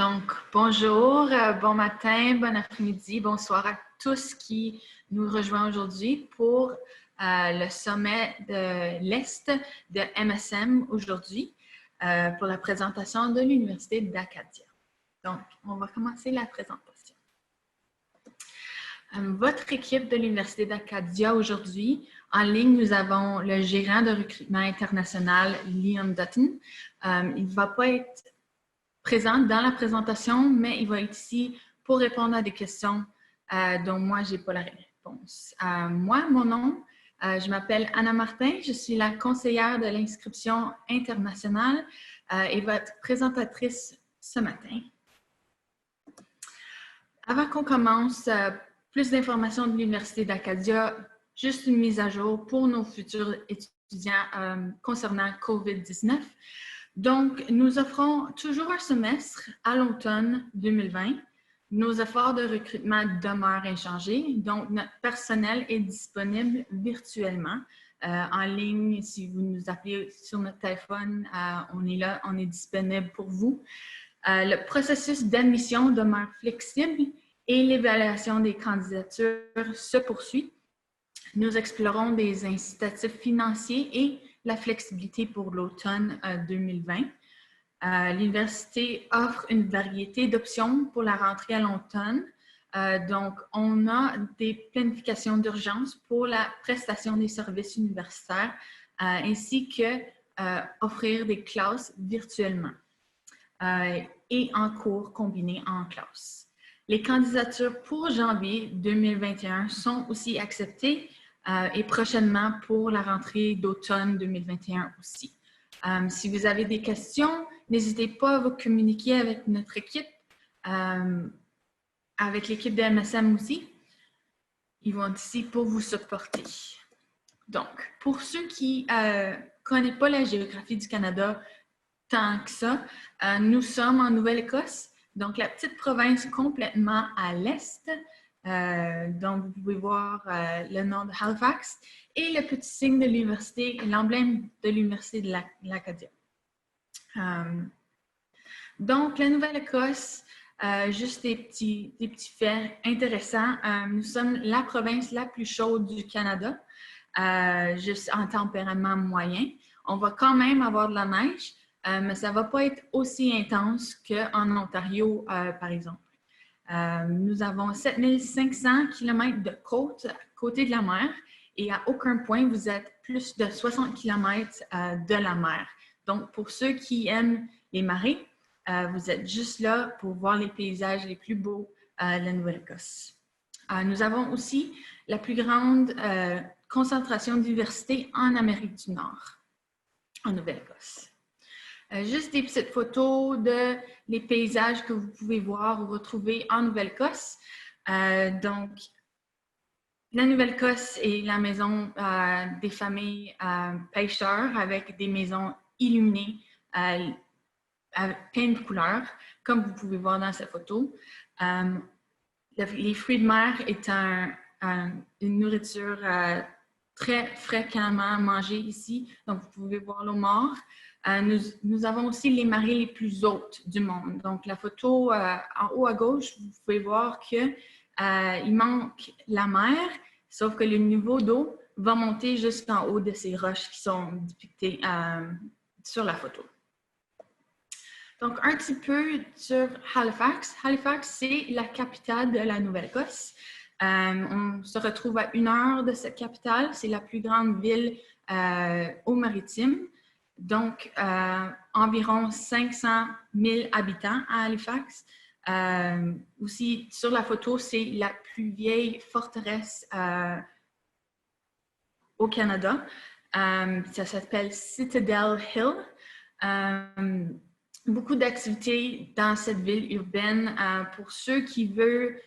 Donc, bonjour, bon matin, bon après-midi, bonsoir à tous qui nous rejoignent aujourd'hui pour le sommet de l'Est de MSM aujourd'hui pour la présentation de l'Université d'Acadia. Donc, on va commencer la présentation. Votre équipe de l'Université d'Acadia aujourd'hui, en ligne, nous avons le gérant de recrutement international, Liam Dutton. Il ne va pas être présent dans la présentation, mais il va être ici pour répondre à des questions dont moi, je n'ai pas la réponse. Moi, mon nom, je m'appelle Anna Martin, je suis la conseillère de l'inscription internationale et votre présentatrice ce matin. Avant qu'on commence, plus d'informations de l'Université d'Acadia, juste une mise à jour pour nos futurs étudiants concernant COVID-19. Donc, nous offrons toujours un semestre à l'automne 2020. Nos efforts de recrutement demeurent inchangés, donc notre personnel est disponible virtuellement. En ligne, si vous nous appelez sur notre téléphone, on est là, on est disponible pour vous. Le processus d'admission demeure flexible et l'évaluation des candidatures se poursuit. Nous explorons des incitatifs financiers et la flexibilité pour l'automne 2020. L'université offre une variété d'options pour la rentrée à l'automne. Donc, on a des planifications d'urgence pour la prestation des services universitaires ainsi que offrir des classes virtuellement et en cours combinés en classe. Les candidatures pour janvier 2021 sont aussi acceptées et prochainement pour la rentrée d'automne 2021 aussi. Si vous avez des questions, n'hésitez pas à vous communiquer avec notre équipe, avec l'équipe de MSM aussi. Ils vont être ici pour vous supporter. Donc, pour ceux qui ne connaissent pas la géographie du Canada tant que ça, nous sommes en Nouvelle-Écosse, donc la petite province complètement à l'est. Donc, vous pouvez voir le nom de Halifax et le petit signe de l'université, l'emblème de l'Université de l'Acadia. Donc, la Nouvelle-Écosse, juste des petits faits intéressants. Nous sommes la province la plus chaude du Canada, juste en tempérament moyen. On va quand même avoir de la neige, mais ça ne va pas être aussi intense qu'en Ontario, par exemple. Nous avons 7500 km de côte à côté de la mer et à aucun point vous êtes plus de 60 km de la mer. Donc, pour ceux qui aiment les marées, vous êtes juste là pour voir les paysages les plus beaux de la Nouvelle-Écosse. Nous avons aussi la plus grande concentration d'universités en Amérique du Nord, en Nouvelle-Écosse. Juste des petites photos de les paysages que vous pouvez voir ou retrouver en Nouvelle-Écosse. Donc, la Nouvelle-Écosse est la maison des familles pêcheurs avec des maisons illuminées avec plein de couleurs, comme vous pouvez voir dans cette photo. Les fruits de mer est une nourriture très fréquemment mangée ici, donc vous pouvez voir l'eau mort. Nous avons aussi les marées les plus hautes du monde. Donc, la photo en haut à gauche, vous pouvez voir qu'il manque la mer, sauf que le niveau d'eau va monter jusqu'en haut de ces roches qui sont dépictées sur la photo. Donc, un petit peu sur Halifax. Halifax, c'est la capitale de la Nouvelle-Écosse. On se retrouve à 1 heure de cette capitale. C'est la plus grande ville au maritime. Donc, environ 500 000 habitants à Halifax. Aussi, sur la photo, c'est la plus vieille forteresse au Canada. Ça s'appelle Citadel Hill. Beaucoup d'activités dans cette ville urbaine. Pour ceux qui veulent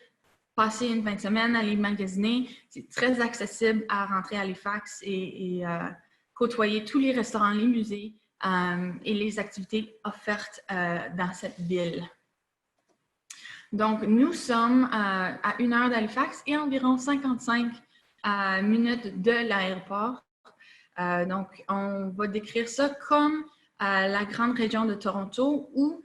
passer une fin de semaine, aller magasiner, c'est très accessible à rentrer à Halifax et côtoyer tous les restaurants, les musées et les activités offertes dans cette ville. Donc, nous sommes à 1 heure d'Halifax et environ 55 minutes de l'aéroport. Donc, on va décrire ça comme la grande région de Toronto où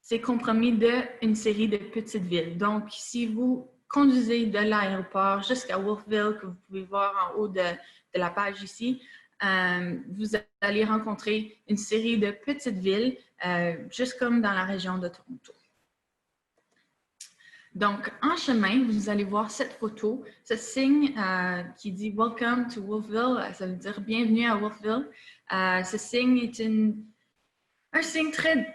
c'est compromis d'une série de petites villes. Donc, si vous conduisez de l'aéroport jusqu'à Wolfville, que vous pouvez voir en haut de la page ici, vous allez rencontrer une série de petites villes, juste comme dans la région de Toronto. Donc, en chemin, vous allez voir cette photo, ce signe qui dit « Welcome to Wolfville », ça veut dire « Bienvenue à Wolfville ». Ce signe est un signe très...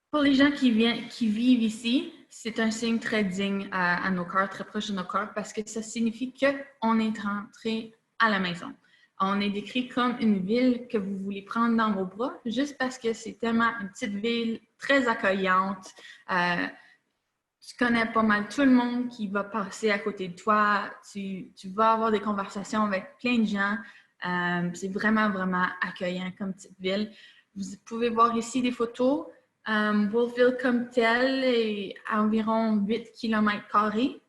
Pour les gens qui vivent ici, c'est un signe très digne à nos cœurs, très proche de nos cœurs, parce que ça signifie qu'on est rentré à la maison. On est décrit comme une ville que vous voulez prendre dans vos bras, juste parce que c'est tellement une petite ville très accueillante. Tu connais pas mal tout le monde qui va passer à côté de toi. Tu vas avoir des conversations avec plein de gens. C'est vraiment, vraiment accueillant comme petite ville. Vous pouvez voir ici des photos. Wolfville comme tel est à environ 8 km².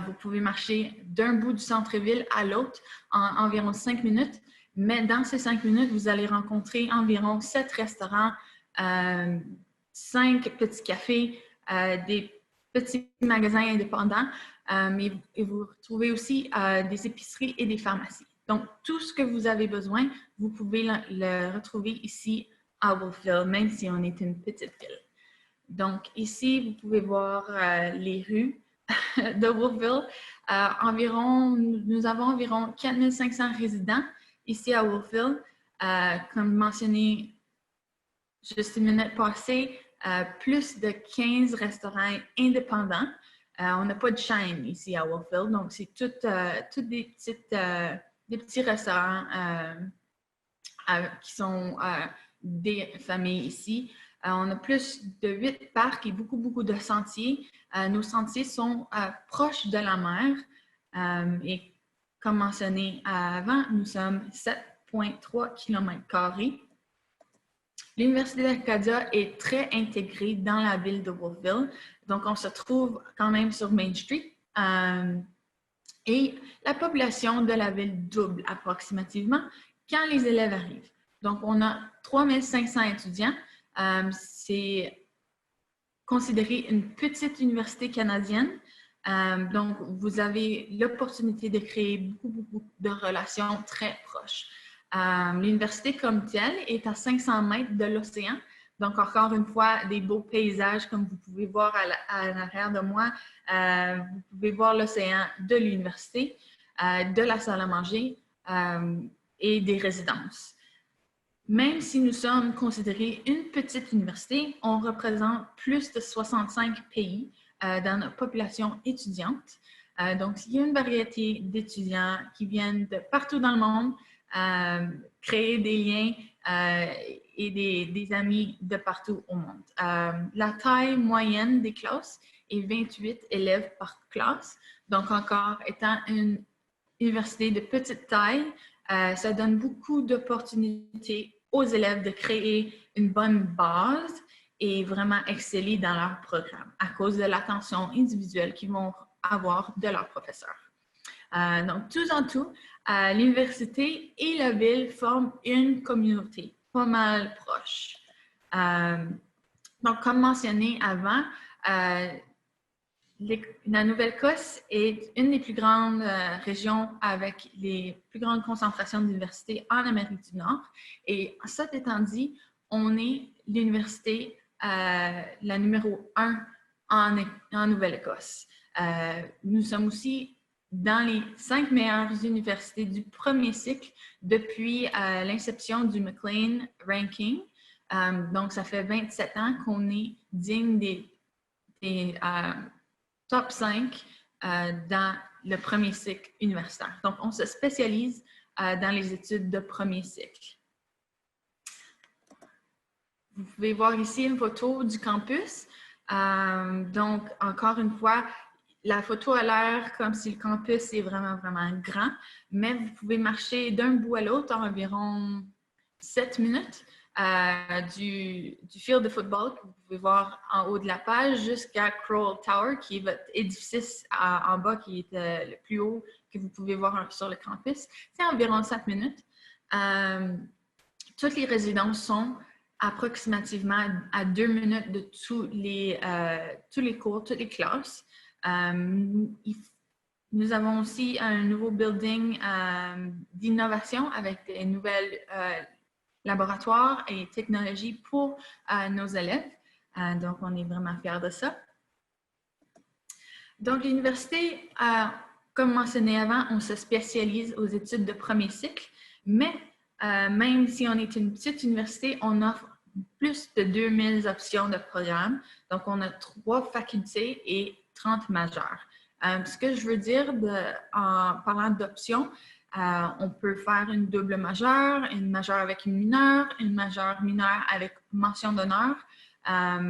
Vous pouvez marcher d'un bout du centre-ville à l'autre en environ 5 minutes. Mais dans ces 5 minutes, vous allez rencontrer environ 7 restaurants, 5 petits cafés, des petits magasins indépendants. Et vous retrouvez aussi des épiceries et des pharmacies. Donc, tout ce que vous avez besoin, vous pouvez le retrouver ici à Wolfville, même si on est une petite ville. Donc, ici, vous pouvez voir les rues de Wolfville. Nous avons environ 4500 résidents ici à Wolfville. Comme mentionné juste une minute passée, plus de 15 restaurants indépendants. On n'a pas de chaîne ici à Wolfville, donc c'est toutes des petits restaurants qui sont des familles ici. On a plus de 8 parcs et beaucoup de sentiers. Nos sentiers sont proches de la mer et comme mentionné avant, nous sommes 7,3 km². L'Université d'Arcadia est très intégrée dans la ville de Wolfville. Donc, on se trouve quand même sur Main Street. Et la population de la ville double approximativement quand les élèves arrivent. Donc, on a 3500 étudiants. C'est considéré une petite université canadienne. Donc, vous avez l'opportunité de créer beaucoup de relations très proches. L'université comme telle est à 500 mètres de l'océan. Donc, encore une fois, des beaux paysages comme vous pouvez voir à l'arrière de moi. Vous pouvez voir l'océan de l'université, de la salle à manger et des résidences. Même si nous sommes considérés une petite université, on représente plus de 65 pays dans notre population étudiante. Donc, il y a une variété d'étudiants qui viennent de partout dans le monde, créer des liens et des amis de partout au monde. La taille moyenne des classes est 28 élèves par classe. Donc, encore étant une université de petite taille, ça donne beaucoup d'opportunités aux élèves de créer une bonne base et vraiment exceller dans leur programme à cause de l'attention individuelle qu'ils vont avoir de leurs professeurs. Donc, tout en tout, l'université et la ville forment une communauté pas mal proche. Donc, comme mentionné avant, la Nouvelle-Écosse est une des plus grandes régions avec les plus grandes concentrations d'universités en Amérique du Nord. Et ça étant dit, on est l'université la numéro 1 en Nouvelle-Écosse. Nous sommes aussi dans les 5 meilleures universités du premier cycle depuis l'inception du Maclean Ranking. Donc, ça fait 27 ans qu'on est digne des top 5 dans le premier cycle universitaire. Donc, on se spécialise dans les études de premier cycle. Vous pouvez voir ici une photo du campus. Donc, encore une fois, la photo a l'air comme si le campus est vraiment grand, mais vous pouvez marcher d'un bout à l'autre en environ 7 minutes. Du field de football que vous pouvez voir en haut de la page jusqu'à Crowell Tower, qui est votre édifice en bas, qui est le plus haut que vous pouvez voir sur le campus. C'est environ 7 minutes. Toutes les résidences sont approximativement à 2 minutes de tous les cours, toutes les classes. Nous avons aussi un nouveau building d'innovation avec des nouvelles laboratoires et technologies pour nos élèves. Donc, on est vraiment fiers de ça. Donc, l'université, comme mentionné avant, on se spécialise aux études de premier cycle, mais même si on est une petite université, on offre plus de 2000 options de programmes. Donc, on a 3 facultés et 30 majeurs. Ce que je veux dire en parlant d'options, on peut faire une double majeure, une majeure avec une majeure mineure avec mention d'honneur.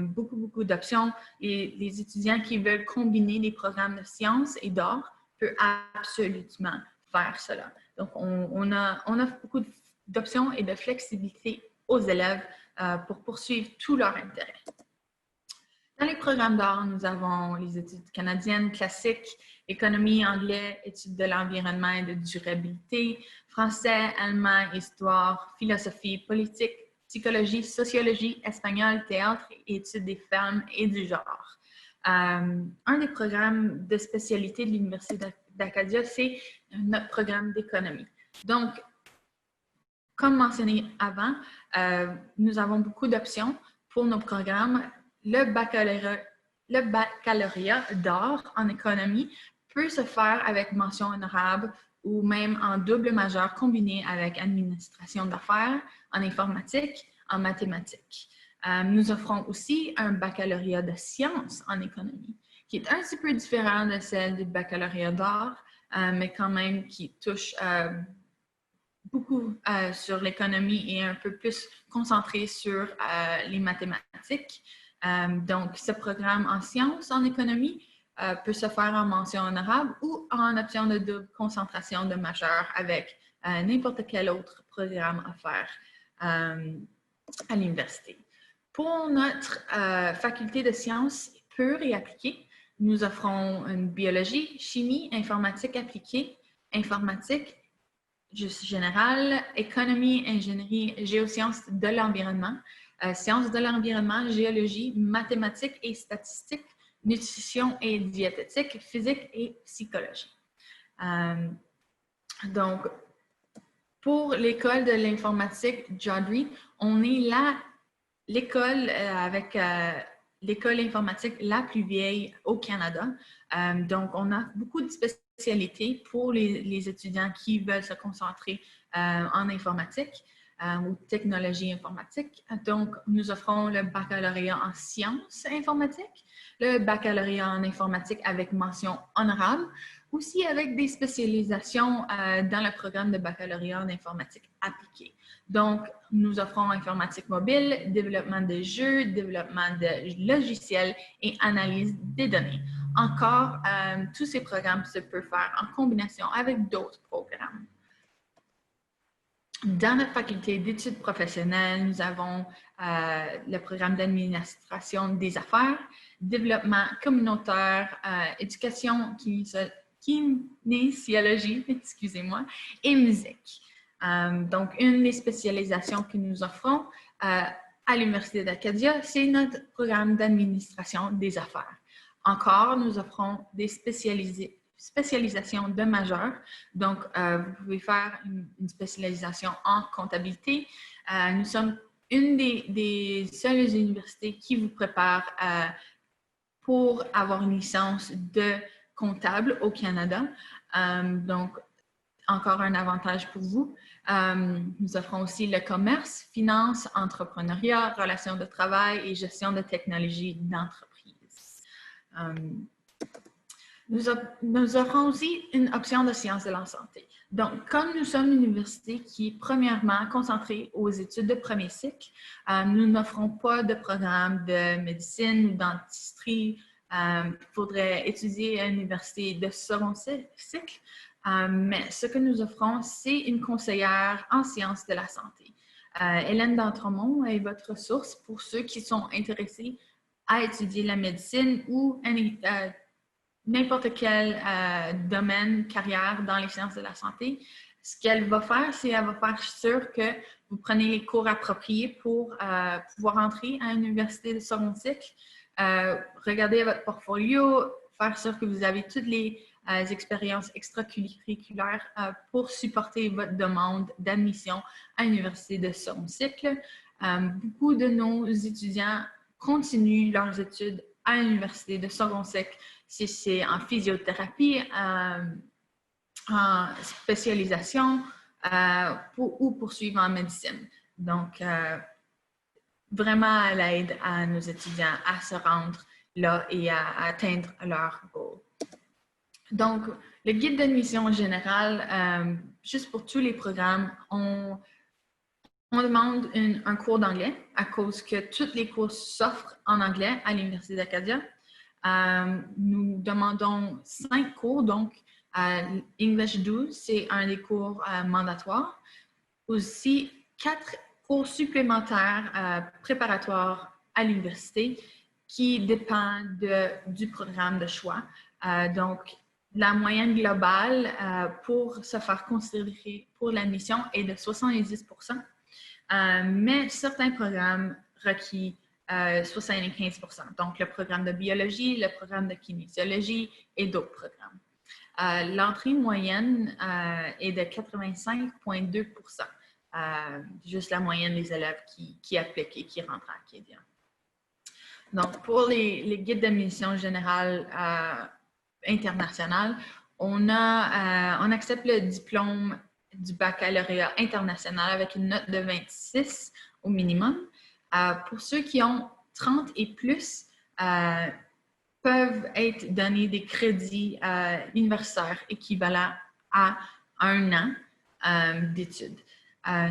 Beaucoup d'options. Les étudiants qui veulent combiner les programmes de sciences et d'art peuvent absolument faire cela. Donc, on offre beaucoup d'options et de flexibilité aux élèves pour poursuivre tous leurs intérêts. Dans les programmes d'art, nous avons les études canadiennes classiques, économie, anglais, études de l'environnement et de durabilité, français, allemand, histoire, philosophie, politique, psychologie, sociologie, espagnol, théâtre et études des femmes et du genre. Un des programmes de spécialité de l'Université d'Acadia, c'est notre programme d'économie. Donc, comme mentionné avant, nous avons beaucoup d'options pour nos programmes. Le baccalauréat d'art en économie peut se faire avec mention honorable ou même en double majeur combiné avec administration d'affaires, en informatique, en mathématiques. Nous offrons aussi un baccalauréat de sciences en économie, qui est un petit peu différent de celle du baccalauréat d'art, mais quand même qui touche beaucoup sur l'économie et un peu plus concentré sur les mathématiques. Donc, ce programme en sciences en économie peut se faire en mention honorable ou en option de double concentration de majeur avec n'importe quel autre programme à faire à l'université. Pour notre faculté de sciences pures et appliquées, nous offrons une biologie, chimie, informatique appliquée, informatique, juste générale, économie, ingénierie, géosciences de l'environnement, sciences de l'environnement, géologie, mathématiques et statistiques, nutrition et diététique, physique et psychologie. Donc, pour l'école de l'informatique Jodrey, on est l'école avec l'école informatique la plus vieille au Canada. Donc, on a beaucoup de spécialités pour les étudiants qui veulent se concentrer en informatique ou technologie informatique. Donc, nous offrons le baccalauréat en sciences informatiques, le baccalauréat en informatique avec mention honorable, aussi avec des spécialisations dans le programme de baccalauréat en informatique appliquée. Donc, nous offrons informatique mobile, développement de jeux, développement de logiciels et analyse des données. Encore, tous ces programmes se peuvent faire en combinaison avec d'autres programmes. Dans notre faculté d'études professionnelles, nous avons le programme d'administration des affaires, développement communautaire, éducation, kinésiologie, excusez-moi, et musique. Donc, une des spécialisations que nous offrons à l'Université d'Acadia, c'est notre programme d'administration des affaires. Encore, nous offrons des spécialisations de majeur. Donc, vous pouvez faire une spécialisation en comptabilité. Nous sommes une des seules universités qui vous prépare pour avoir une licence de comptable au Canada. Donc, encore un avantage pour vous. Nous offrons aussi le commerce, finance, entrepreneuriat, relations de travail et gestion de technologie d'entreprise. Nous offrons aussi une option de sciences de la santé. Donc, comme nous sommes une université qui est premièrement concentrée aux études de premier cycle, nous n'offrons pas de programme de médecine ou dentisterie. Il faudrait étudier à l'université de second cycle. Mais ce que nous offrons, c'est une conseillère en sciences de la santé. Hélène D'Entremont est votre ressource pour ceux qui sont intéressés à étudier la médecine ou n'importe quel domaine, carrière dans les sciences de la santé. Ce qu'elle va faire, c'est qu'elle va faire sûr que vous prenez les cours appropriés pour pouvoir entrer à l'université de second cycle. Regardez votre portfolio, faire sûr que vous avez toutes les expériences extracurriculaires pour supporter votre demande d'admission à l'université de second cycle. Beaucoup de nos étudiants continuent leurs études à l'université de second cycle, si c'est en physiothérapie, en spécialisation ou poursuivre en médecine. Donc, vraiment, elle aide à nos étudiants à se rendre là et à atteindre leur goal. Donc, le guide d'admission général, juste pour tous les programmes, on demande un cours d'anglais à cause que tous les cours s'offrent en anglais à l'Université d'Acadia. Nous demandons 5 cours, donc English 12, c'est un des cours mandatoires. Aussi, 4 cours supplémentaires préparatoires à l'université qui dépendent du programme de choix. Donc, la moyenne globale pour se faire considérer pour l'admission est de 70%, mais certains programmes requièrent 75%. Donc, le programme de biologie, le programme de kinésiologie et d'autres programmes. L'entrée moyenne est de 85,2%. Juste la moyenne des élèves qui appliquent et qui rentrent à Acadia. Donc, pour les guides d'admission générale internationale, on accepte le diplôme du baccalauréat international avec une note de 26 au minimum. Pour ceux qui ont 30 et plus, peuvent être donnés des crédits universitaires équivalents à 1 an d'études.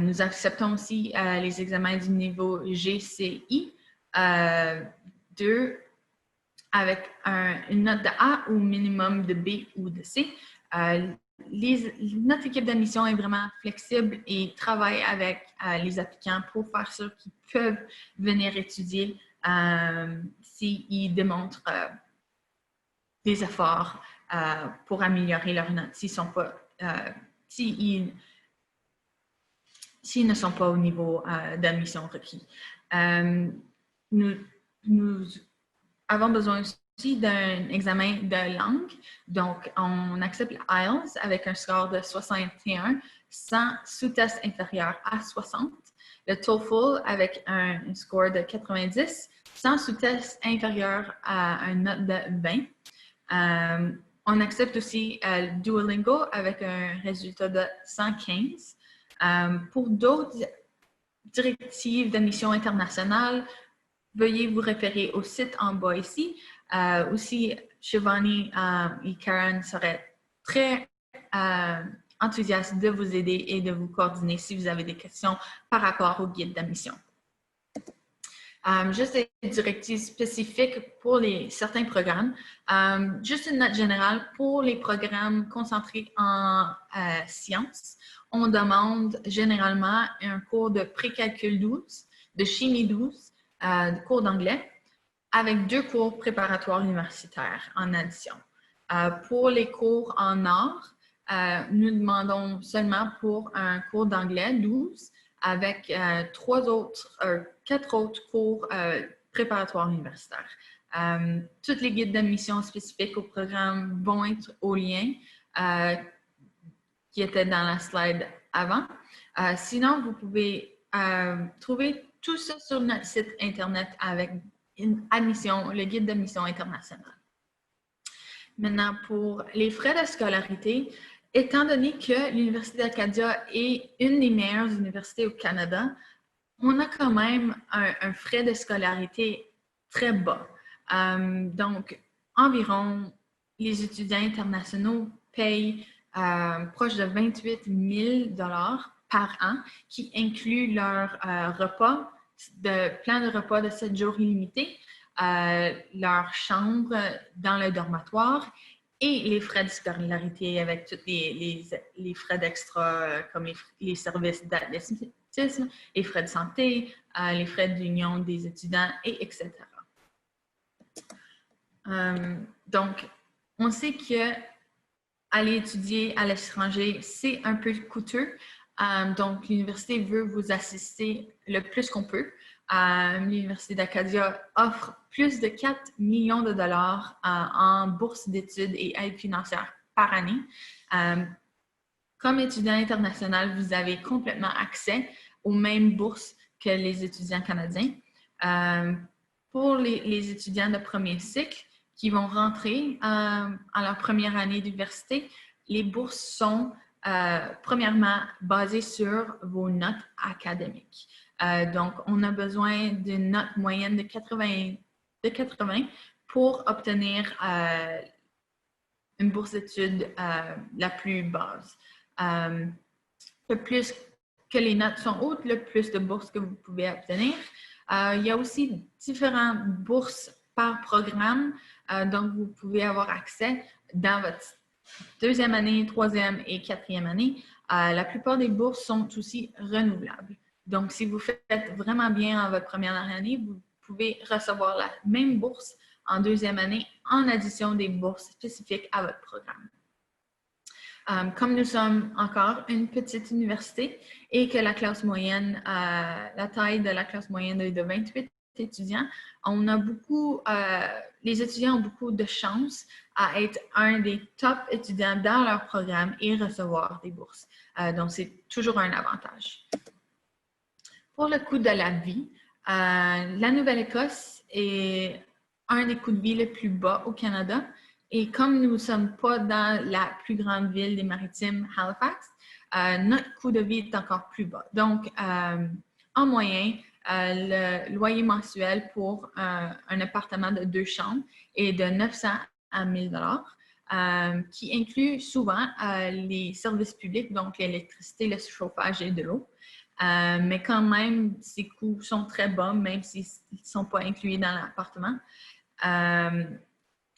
Nous acceptons aussi les examens du niveau GCI 2 avec une note de A ou minimum de B ou de C. Notre équipe d'admission est vraiment flexible et travaille avec les applicants pour faire sûr qu'ils peuvent venir étudier s'ils démontrent des efforts pour améliorer leur note s'ils ne sont pas au niveau d'admission requis. Nous avons besoin aussi d'un examen de langue. Donc, on accepte l'IELTS avec un score de 61 sans sous-test inférieur à 60. Le TOEFL avec un score de 90 sans sous-test inférieur à une note de 20. On accepte aussi Duolingo avec un résultat de 115. Pour d'autres directives d'admission internationale, veuillez vous référer au site en bas ici. Aussi, Shivani et Karen seraient très enthousiastes de vous aider et de vous coordonner si vous avez des questions par rapport au guide d'admission. Juste des directives spécifiques pour certains programmes. Juste une note générale, pour les programmes concentrés en sciences, on demande généralement un cours de pré-calcul 12, de chimie 12, de cours d'anglais, avec 2 cours préparatoires universitaires en addition. Pour les cours en arts, nous demandons seulement pour un cours d'anglais 12, avec 4 autres cours préparatoires universitaires. Toutes les guides d'admission spécifiques au programme vont être au lien qui était dans la slide avant. Sinon, vous pouvez trouver tout ça sur notre site Internet avec le guide d'admission internationale. Maintenant, pour les frais de scolarité, étant donné que l'Université d'Acadia est une des meilleures universités au Canada, on a quand même un frais de scolarité très bas. Donc, environ, les étudiants internationaux payent proche de 28 000 $ par an, qui inclut leur plan de repas de 7 jours illimités, leur chambre dans le dortoir et les frais de scolarité avec tous les frais d'extra comme les services d'athlétisme, les frais de santé, les frais d'union des étudiants, etc. Donc, on sait que aller étudier à l'étranger, c'est un peu coûteux. Donc, l'université veut vous assister le plus qu'on peut. L'Université d'Acadia offre plus de 4 millions de dollars en bourses d'études et aide financière par année. Comme étudiant international, vous avez complètement accès aux mêmes bourses que les étudiants canadiens. Pour les étudiants de premier cycle qui vont rentrer en leur première année d'université, les bourses sont premièrement basées sur vos notes académiques. Donc, on a besoin d'une note moyenne de 80 pour obtenir une bourse d'études la plus basse. Le plus que les notes sont hautes, le plus de bourses que vous pouvez obtenir. Il y a aussi différentes bourses par programme, donc vous pouvez avoir accès dans votre deuxième année, troisième et quatrième année. La plupart des bourses sont aussi renouvelables. Donc, si vous faites vraiment bien en votre première année, vous pouvez recevoir la même bourse en deuxième année en addition des bourses spécifiques à votre programme. Comme nous sommes encore une petite université et que la classe moyenne, la taille de la classe moyenne est de 28 étudiants, on a beaucoup, les étudiants ont beaucoup de chance à être un des top étudiants dans leur programme et recevoir des bourses. Donc, c'est toujours un avantage. Pour le coût de la vie, la Nouvelle-Écosse est un des coûts de vie les plus bas au Canada. Et comme nous ne sommes pas dans la plus grande ville des Maritimes, Halifax, notre coût de vie est encore plus bas. Donc, en moyenne, le loyer mensuel pour un appartement de 2 chambres est de 900 à 1000 $, qui inclut souvent les services publics, donc l'électricité, le chauffage et de l'eau. Mais quand même, ces coûts sont très bas, même s'ils ne sont pas inclus dans l'appartement.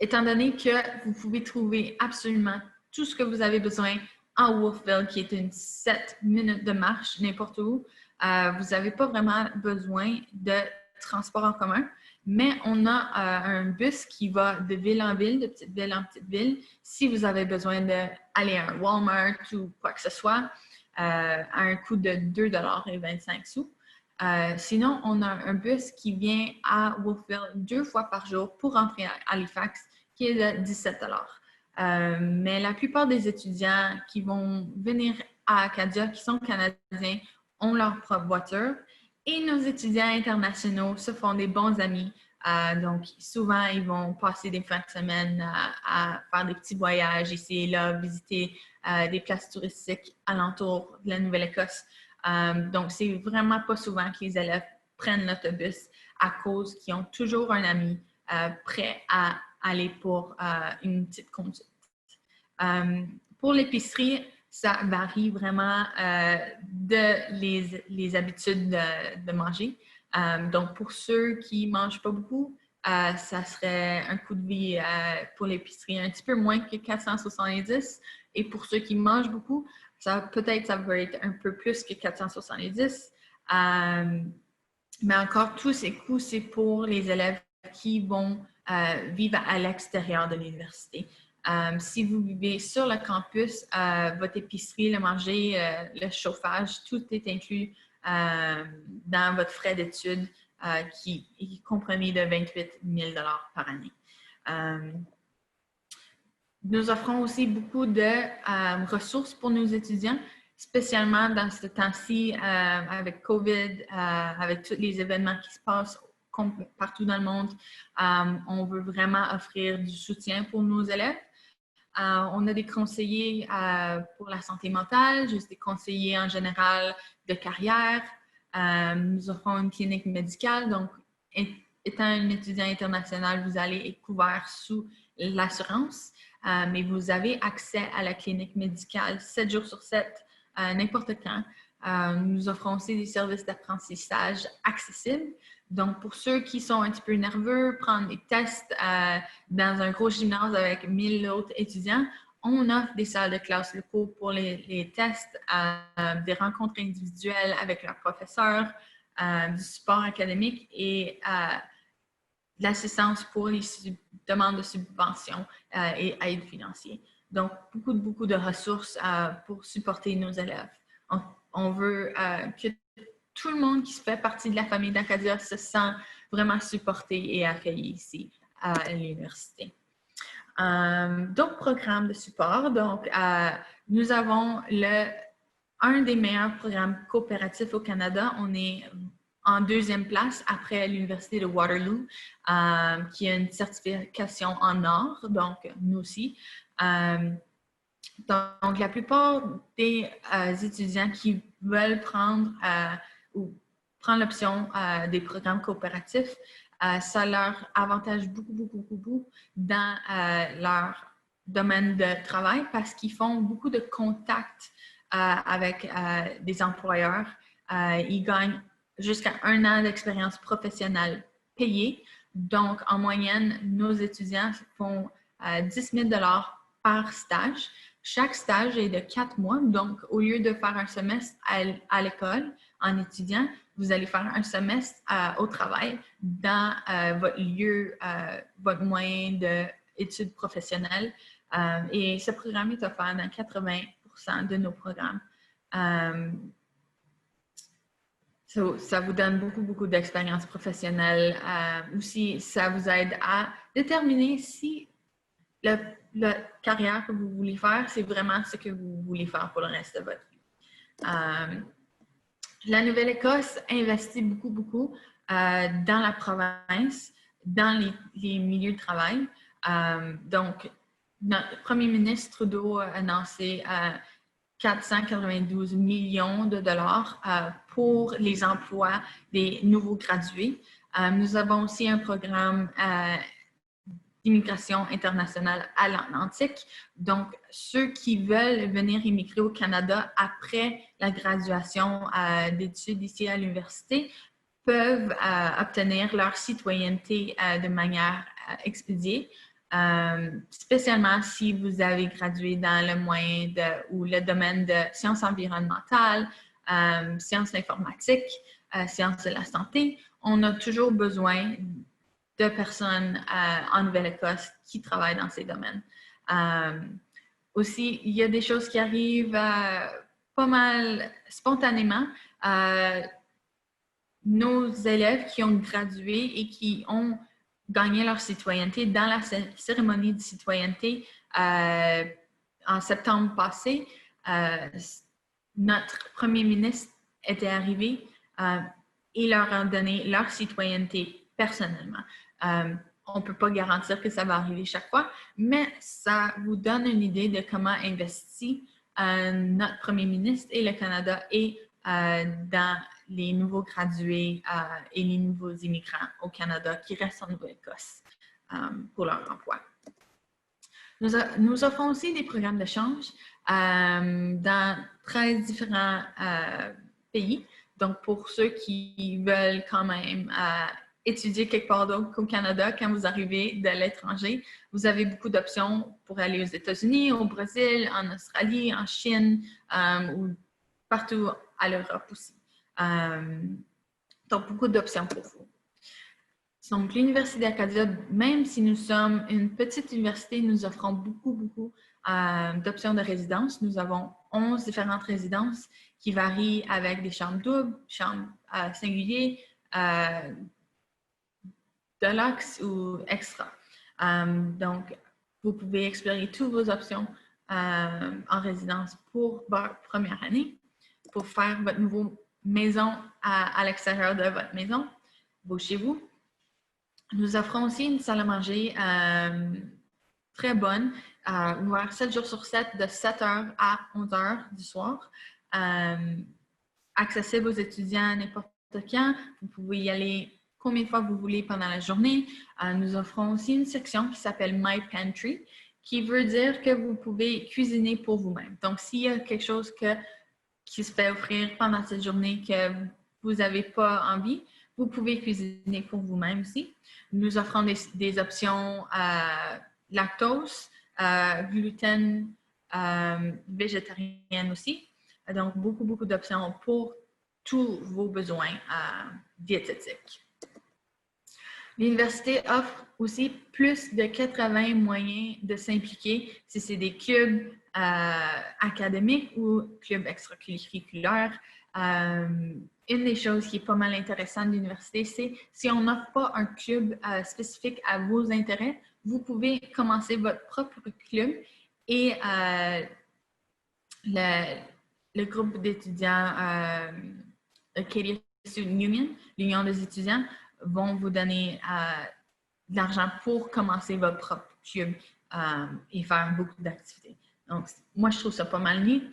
Étant donné que vous pouvez trouver absolument tout ce que vous avez besoin en Wolfville, qui est une 7 minutes de marche n'importe où, vous n'avez pas vraiment besoin de transport en commun, mais on a un bus qui va de ville en ville, de petite ville en petite ville, si vous avez besoin d'aller à un Walmart ou quoi que ce soit, à un coût de 2,25 $. Sinon, on a un bus qui vient à Wolfville 2 fois par jour pour rentrer à Halifax, qui est de 17 $. Mais la plupart des étudiants qui vont venir à Acadia, qui sont canadiens, ont leur propre voiture. Et nos étudiants internationaux se font des bons amis. Donc, souvent, ils vont passer des fins de semaine à faire des petits voyages ici et là, visiter des places touristiques alentour de la Nouvelle-Écosse. Donc, c'est vraiment pas souvent que les élèves prennent l'autobus à cause qu'ils ont toujours un ami prêt à aller pour une petite conduite. Pour l'épicerie, ça varie vraiment de les habitudes de manger. Donc, pour ceux qui ne mangent pas beaucoup, ça serait un coût de vie pour l'épicerie un petit peu moins que 470. Et pour ceux qui mangent beaucoup, peut-être ça va être un peu plus que 470. Mais encore, tous ces coûts, c'est pour les élèves qui vont vivre à l'extérieur de l'université. Si vous vivez sur le campus, votre épicerie, le manger, le chauffage, tout est inclus dans votre frais d'études qui est compromis de 28 000 $ par année. Nous offrons aussi beaucoup de ressources pour nos étudiants, spécialement dans ce temps-ci avec COVID, avec tous les événements qui se passent partout dans le monde. On veut vraiment offrir du soutien pour nos élèves. On a des conseillers pour la santé mentale, juste des conseillers en général de carrière. Nous offrons une clinique médicale, donc étant un étudiant international, vous allez être couvert sous l'assurance, mais vous avez accès à la clinique médicale 7 jours sur 7, n'importe quand. Nous offrons aussi des services d'apprentissage accessibles. Donc, pour ceux qui sont un petit peu nerveux, prendre des tests dans un gros gymnase avec 1000 autres étudiants, on offre des salles de classe locaux pour les tests, des rencontres individuelles avec leurs professeurs, du support académique et de l'assistance pour les demandes de subventions et aide financière. Donc, beaucoup de ressources pour supporter nos élèves. On veut que tout le monde qui fait partie de la famille d'Acadia se sent vraiment supporté et accueilli ici à l'université. D'autres programmes de support. Donc, nous avons un des meilleurs programmes coopératifs au Canada. On est en deuxième place après l'Université de Waterloo, qui a une certification en or, donc nous aussi. Donc, la plupart des étudiants qui veulent prendre l'option des programmes coopératifs, ça leur avantage beaucoup dans leur domaine de travail parce qu'ils font beaucoup de contacts avec des employeurs. Ils gagnent jusqu'à 1 an d'expérience professionnelle payée. Donc, en moyenne, nos étudiants font 10 000 $ par stage. Chaque stage est de 4 mois. Donc, au lieu de faire un semestre à l'école en étudiant, vous allez faire un semestre au travail dans votre lieu, votre moyen d'études professionnelles. Et ce programme est offert dans 80% de nos programmes. Ça vous donne beaucoup d'expérience professionnelle. Aussi, ça vous aide à déterminer si la carrière que vous voulez faire, c'est vraiment ce que vous voulez faire pour le reste de votre vie. La Nouvelle-Écosse investit beaucoup dans la province, dans les milieux de travail. Donc, notre premier ministre Trudeau a annoncé 492 millions de dollars pour les emplois des nouveaux gradués. Nous avons aussi un programme d'immigration internationale à l'Atlantique. Donc, ceux qui veulent venir immigrer au Canada après la graduation d'études ici à l'université peuvent obtenir leur citoyenneté de manière expédiée. Spécialement si vous avez gradué dans le moyen ou le domaine de sciences environnementales, sciences informatiques, sciences de la santé. On a toujours besoin de personnes en Nouvelle-Écosse qui travaillent dans ces domaines. Aussi, il y a des choses qui arrivent pas mal spontanément. Nos élèves qui ont gradué et qui ont gagné leur citoyenneté dans la cérémonie de citoyenneté en septembre passé, notre premier ministre était arrivé et leur a donné leur citoyenneté personnellement. On ne peut pas garantir que ça va arriver chaque fois, mais ça vous donne une idée de comment investit notre premier ministre et le Canada et dans les nouveaux gradués et les nouveaux immigrants au Canada qui restent en Nouvelle-Écosse pour leur emploi. Nous offrons aussi des programmes de change dans 13 différents pays. Donc, pour ceux qui veulent quand même étudier quelque part d'autre qu'au Canada, quand vous arrivez de l'étranger, vous avez beaucoup d'options pour aller aux États-Unis, au Brésil, en Australie, en Chine ou partout à l'Europe aussi. Donc, beaucoup d'options pour vous. Donc, l'Université d'Acadia, même si nous sommes une petite université, nous offrons beaucoup d'options de résidence. Nous avons 11 différentes résidences qui varient avec des chambres doubles, chambres singuliers, deluxe ou extra. Donc, vous pouvez explorer toutes vos options en résidence pour votre première année, pour faire votre nouvelle maison à l'extérieur de votre maison, chez vous. Nous offrons aussi une salle à manger très bonne, ouverte 7 jours sur 7, de 7h à 11h du soir. Accessible aux étudiants n'importe quand. Vous pouvez y aller combien de fois vous voulez pendant la journée. Nous offrons aussi une section qui s'appelle My Pantry, qui veut dire que vous pouvez cuisiner pour vous-même. Donc, s'il y a quelque chose qui se fait offrir pendant cette journée que vous n'avez pas envie, vous pouvez cuisiner pour vous-même aussi. Nous offrons des options lactose, gluten, végétarienne aussi. Donc, beaucoup d'options pour tous vos besoins diététiques. L'université offre aussi plus de 80 moyens de s'impliquer, si c'est des clubs académiques ou clubs extracurriculaires. Une des choses qui est pas mal intéressante de l'université, c'est si on n'offre pas un club spécifique à vos intérêts, vous pouvez commencer votre propre club et le groupe d'étudiants Acadia Student Union, l'Union des étudiants, vont vous donner de l'argent pour commencer votre propre club et faire beaucoup d'activités. Donc, moi, je trouve ça pas mal neat.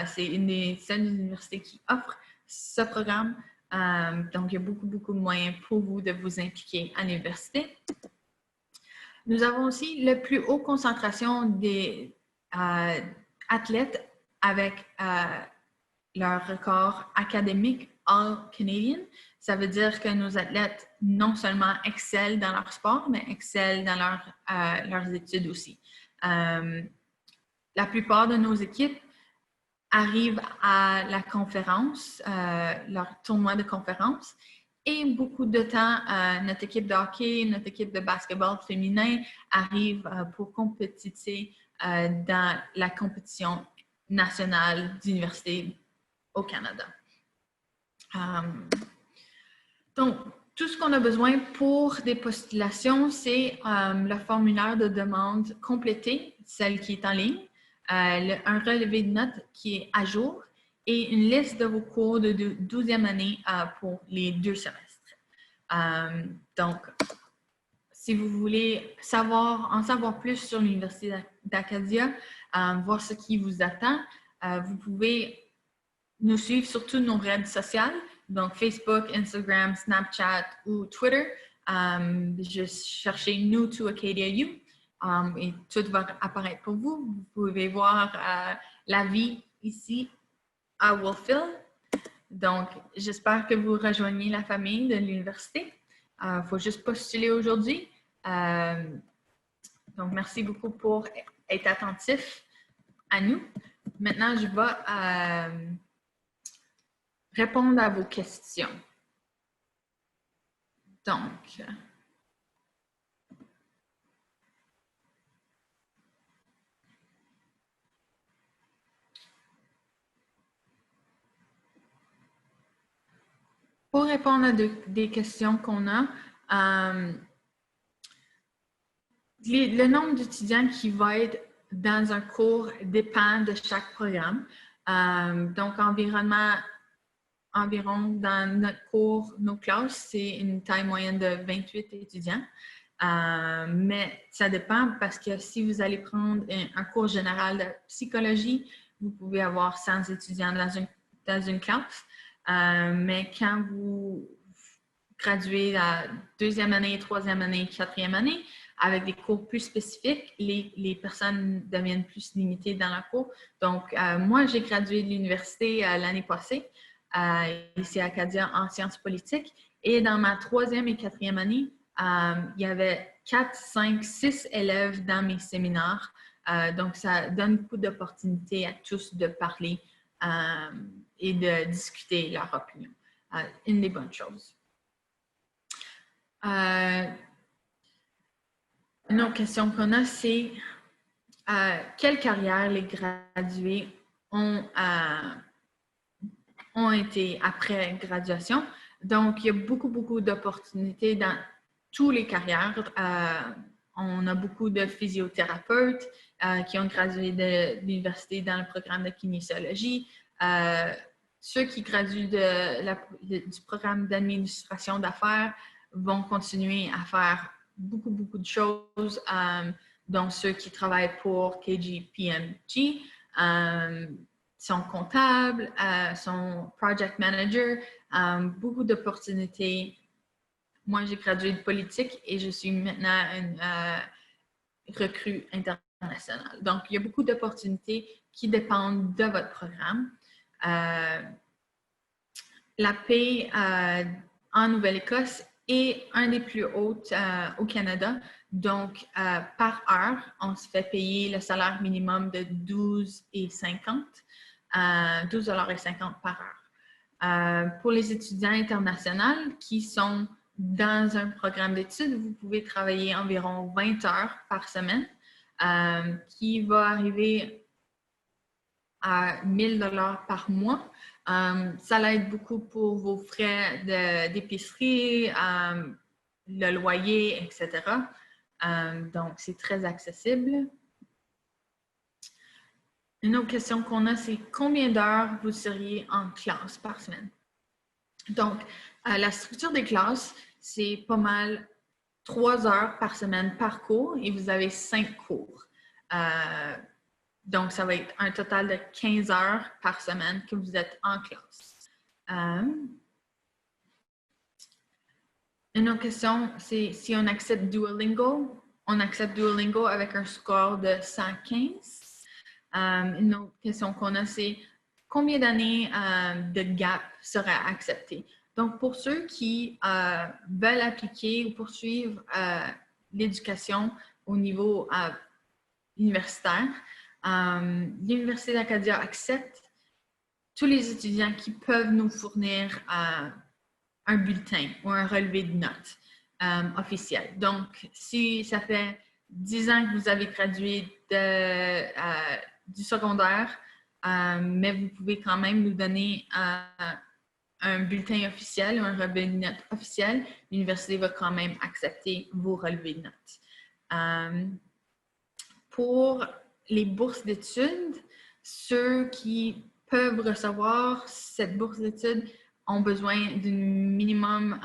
C'est une des seules universités qui offre ce programme. Donc, il y a beaucoup de moyens pour vous de vous impliquer à l'université. Nous avons aussi la plus haute concentration des athlètes avec leur record académique All-Canadian. Ça veut dire que nos athlètes non seulement excellent dans leur sport, mais excellent dans leurs études aussi. La plupart de nos équipes arrivent à la conférence, leur tournoi de conférence, et beaucoup de temps, notre équipe de hockey, notre équipe de basketball féminin arrive pour compéter dans la compétition nationale d'université au Canada. Donc, tout ce qu'on a besoin pour des postulations, c'est le formulaire de demande complété, celle qui est en ligne, un relevé de notes qui est à jour et une liste de vos cours de 12e année pour les 2 semestres. Donc, si vous voulez en savoir plus sur l'Université d'Acadia, voir ce qui vous attend, vous pouvez nous suivre sur tous nos réseaux sociaux, donc Facebook, Instagram, Snapchat ou Twitter. Juste cherchez New to Acadia U et tout va apparaître pour vous. Vous pouvez voir la vie ici à Wolfville. Donc, j'espère que vous rejoignez la famille de l'université. Il faut juste postuler aujourd'hui. Donc, merci beaucoup pour être attentif à nous. Maintenant, je vais répondre à vos questions. Donc, pour répondre à des questions qu'on a, le nombre d'étudiants qui va être dans un cours dépend de chaque programme. Donc, environ dans notre cours, nos classes, c'est une taille moyenne de 28 étudiants. Mais ça dépend parce que si vous allez prendre un cours général de psychologie, vous pouvez avoir 100 étudiants dans une classe. Mais quand vous graduez la 2e année, 3e année, 4e année, avec des cours plus spécifiques, les personnes deviennent plus limitées dans leur cours. Donc, moi, j'ai gradué de l'université l'année passée, ici à Acadia, en sciences politiques. Et dans ma 3e et 4e année, il y avait 4, 5, 6 élèves dans mes séminaires. Donc, ça donne beaucoup d'opportunités à tous de parler et de discuter leur opinion. Une des bonnes choses. Une autre question qu'on a, c'est quelle carrière les gradués ont été après graduation. Donc, il y a beaucoup d'opportunités dans toutes les carrières. On a beaucoup de physiothérapeutes qui ont gradué de l'université dans le programme de kinésiologie. Ceux qui graduent du programme d'administration d'affaires vont continuer à faire beaucoup de choses, dont ceux qui travaillent pour KPMG, sont comptables, sont project manager, beaucoup d'opportunités. Moi, j'ai gradué de politique et je suis maintenant une recrue internationale. Donc, il y a beaucoup d'opportunités qui dépendent de votre programme. La paie en Nouvelle-Écosse est un des plus hautes au Canada. Donc, par heure, on se fait payer le salaire minimum de 12,50 $12,50 par heure. Pour les étudiants internationaux qui sont dans un programme d'études, vous pouvez travailler environ 20 heures par semaine, qui va arriver à 1 000 $ par mois. Ça l'aide beaucoup pour vos frais d'épicerie, le loyer, etc. Donc, c'est très accessible. Une autre question qu'on a, c'est combien d'heures vous seriez en classe par semaine? Donc, la structure des classes, c'est pas mal 3 heures par semaine par cours et vous avez 5 cours. Donc, ça va être un total de 15 heures par semaine que vous êtes en classe. Une autre question, c'est si on accepte Duolingo. On accepte Duolingo avec un score de 115. Une autre question qu'on a, c'est combien d'années de gap sera accepté? Donc, pour ceux qui veulent appliquer ou poursuivre l'éducation au niveau universitaire, l'Université d'Acadia accepte tous les étudiants qui peuvent nous fournir un bulletin ou un relevé de notes officiel. Donc, si ça fait 10 ans que vous avez gradué du secondaire, mais vous pouvez quand même nous donner un bulletin officiel ou un relevé de notes officiel, l'université va quand même accepter vos relevés de notes. Pour les bourses d'études, ceux qui peuvent recevoir cette bourse d'études ont besoin d'un minimum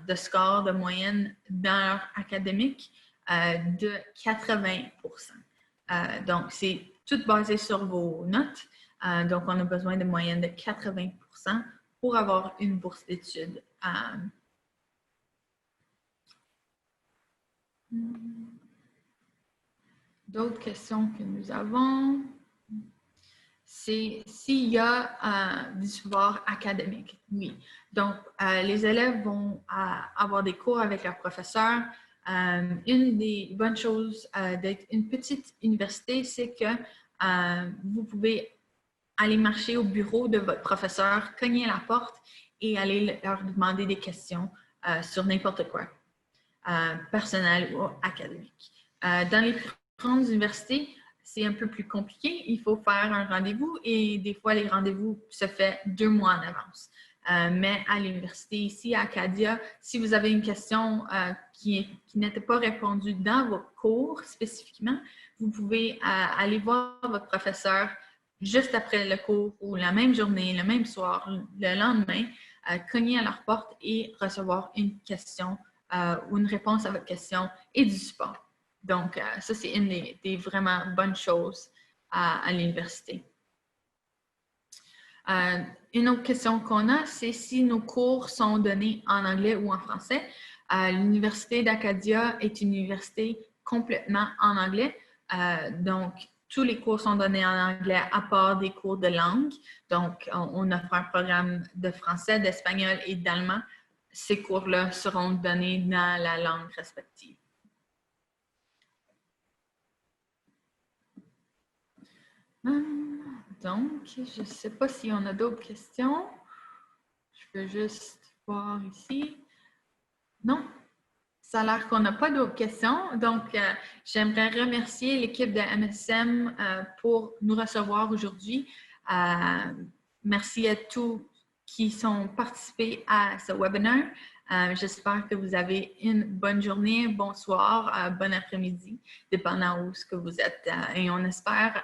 de score de moyenne dans leur académique de 80 %. Donc, c'est tout basé sur vos notes. Donc, on a besoin de moyenne de 80 % pour avoir une bourse d'études. D'autres questions que nous avons, c'est s'il y a du support académique. Oui. Donc, les élèves vont avoir des cours avec leurs professeurs. Une des bonnes choses d'être une petite université, c'est que vous pouvez aller marcher au bureau de votre professeur, cogner à la porte et aller leur demander des questions sur n'importe quoi, personnel ou académique. Dans les grandes universités, c'est un peu plus compliqué. Il faut faire un rendez-vous et des fois, les rendez-vous se font 2 mois en avance. Mais à l'université ici, à Acadia, si vous avez une question qui n'était pas répondue dans votre cours spécifiquement, vous pouvez aller voir votre professeur juste après le cours ou la même journée, le même soir, le lendemain, cogner à leur porte et recevoir une question ou une réponse à votre question et du support. Donc, ça, c'est une des vraiment bonnes choses à l'université. Une autre question qu'on a, c'est si nos cours sont donnés en anglais ou en français. L'Université d'Acadia est une université complètement en anglais. Donc, tous les cours sont donnés en anglais à part des cours de langue. Donc, on offre un programme de français, d'espagnol et d'allemand. Ces cours-là seront donnés dans la langue respective. Donc, je ne sais pas si on a d'autres questions. Je peux juste voir ici. Non, ça a l'air qu'on n'a pas d'autres questions. Donc, j'aimerais remercier l'équipe de MSM pour nous recevoir aujourd'hui. Merci à tous qui sont participés à ce webinaire. J'espère que vous avez une bonne journée, bonsoir, bon après-midi, dépendant où ce que vous êtes. Et on espère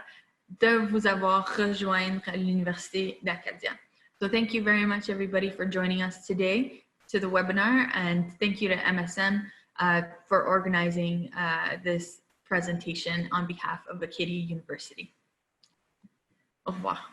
de vous avoir rejoindre l'Université d'Acadia. So thank you very much, everybody, for joining us today to the webinar, and thank you to MSM for organizing this presentation on behalf of Acadia University. Au revoir.